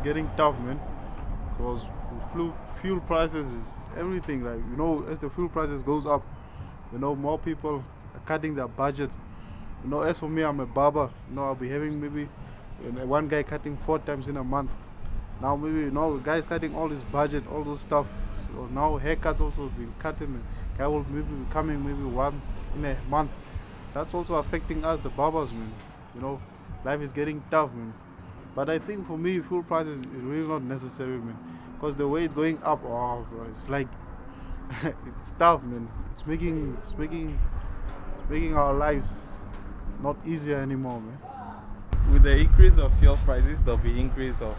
getting tough, man. Because fuel prices is everything. Like, as the fuel prices goes up, more people are cutting their budgets. As for me, I'm a barber. I'll be having maybe one guy cutting 4 times in a month. Now maybe the guy's cutting all his budget, all those stuff. So now haircuts also been cutting. Guy will maybe be coming maybe once in a month. That's also affecting us, the barbers, man. Life is getting tough, man. But I think for me, fuel prices is really not necessary, man. Because the way it's going up, bro, it's like it's tough, man. It's making our lives not easier anymore, man. With the increase of fuel prices, there'll be increase of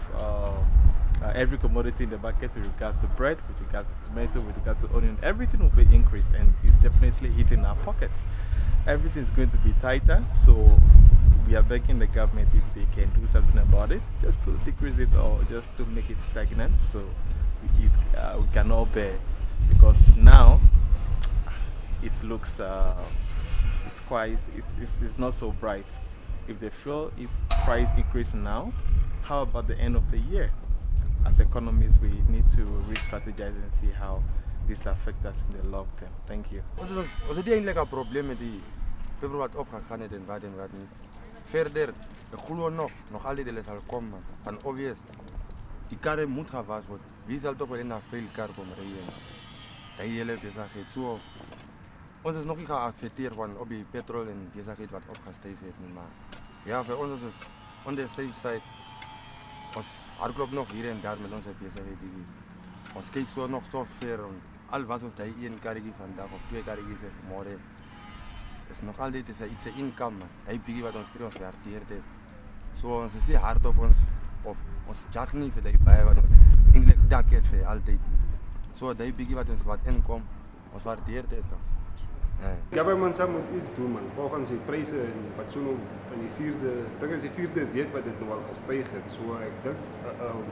every commodity in the market with regards to bread, with regards to tomato, with regards to onion. Everything will be increased, and it's definitely hitting our pockets. Everything is going to be tighter, so we are begging the government if they can do something about it, just to decrease it or just to make it stagnant, so we can all bear. Because now it looks it's not so bright. If the fuel price increase now, how about the end of the year? As economists, we need to re-strategize and see how this affects us in the long term. Thank you. Ons het eintlik 'n probleem met die petrol wat opgegaan het en wat nie. Verder, ek glo nog altyd hulle sal kom, man. Want obvious, die karre moet gewas word. Wie sal tog wel in 'n veel kar kom ry? Daai hele besigheid. So ons is nog nie geaffekteer van op die petrol en besigheid wat opgestyg het nie, maar ja, vir ons is on the safe side. Ons hardloop nog hier en daar met ons besigheid hier. Ons kyk so nog so ver en al was ons daai een karretjie vandag of 2 karretjies môre. Is nog altyd iets 'n income, man. Hy bietjie wat ons kry ons waardeer dit. So ons is nie hard op ons of ons jag nie vir die baie wat ons eintlik dak het vir altyd. So daai bietjie wat ons wat inkom, ons waardeer dit dan. Government moet iets doen, man. Volgens die pryse en wat so nou in die 4de week wat dit nou al gestyg het. So ek dink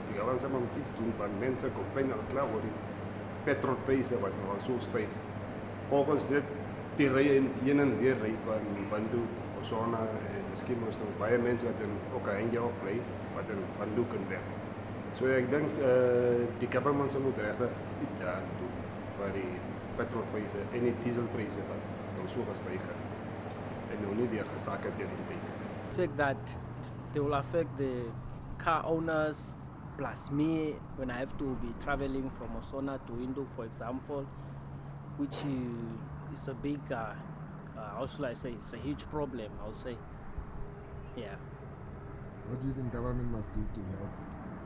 die government moet iets doen, want mense komplain al klaar oor die petrolpryse wat nou al so styg. Volgens dit die ry heen en weer ry van Bandu, Osona en miskien ons nog baie mense wat in Okahandja op ry, wat in Bandu kan werk. So ek dink die government moet regtig iets daar doen vir die petrolpryse en die dieselpryse wat nou so gestyg het en nou nie weer gesak het teen die tyd. Fact that they will affect the car owners plus me when I have to be traveling from Osona to Windhoek, for example, which is a big, how should I say, it's a huge problem, I would say. Yeah. What do you think government must do to help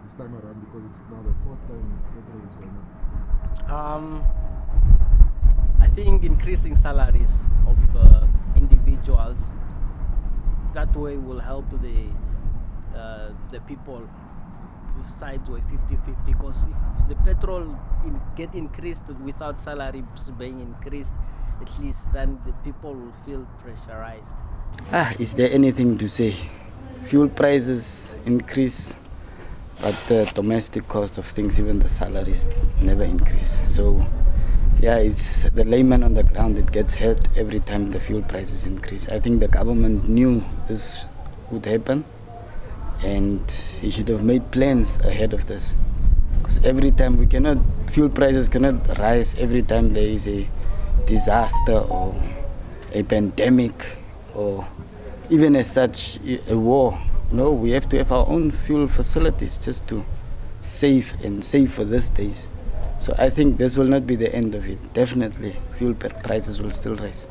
this time around, because it's now the 4th time petrol is going up? I think increasing salaries of individuals, that way will help the people sides way 50-50, because if the petrol get increased without salaries being increased, at least then the people will feel pressurized. Is there anything to say? Fuel prices increase, but the domestic cost of things, even the salaries, never increase. So yeah, it's the layman on the ground that gets hurt every time the fuel prices increase. I think the government knew this would happen, and he should have made plans ahead of this. Because every time fuel prices cannot rise every time there is a disaster or a pandemic or even as such a war. No, we have to have our own fuel facilities just to save for these days. So I think this will not be the end of it. Definitely fuel prices will still rise.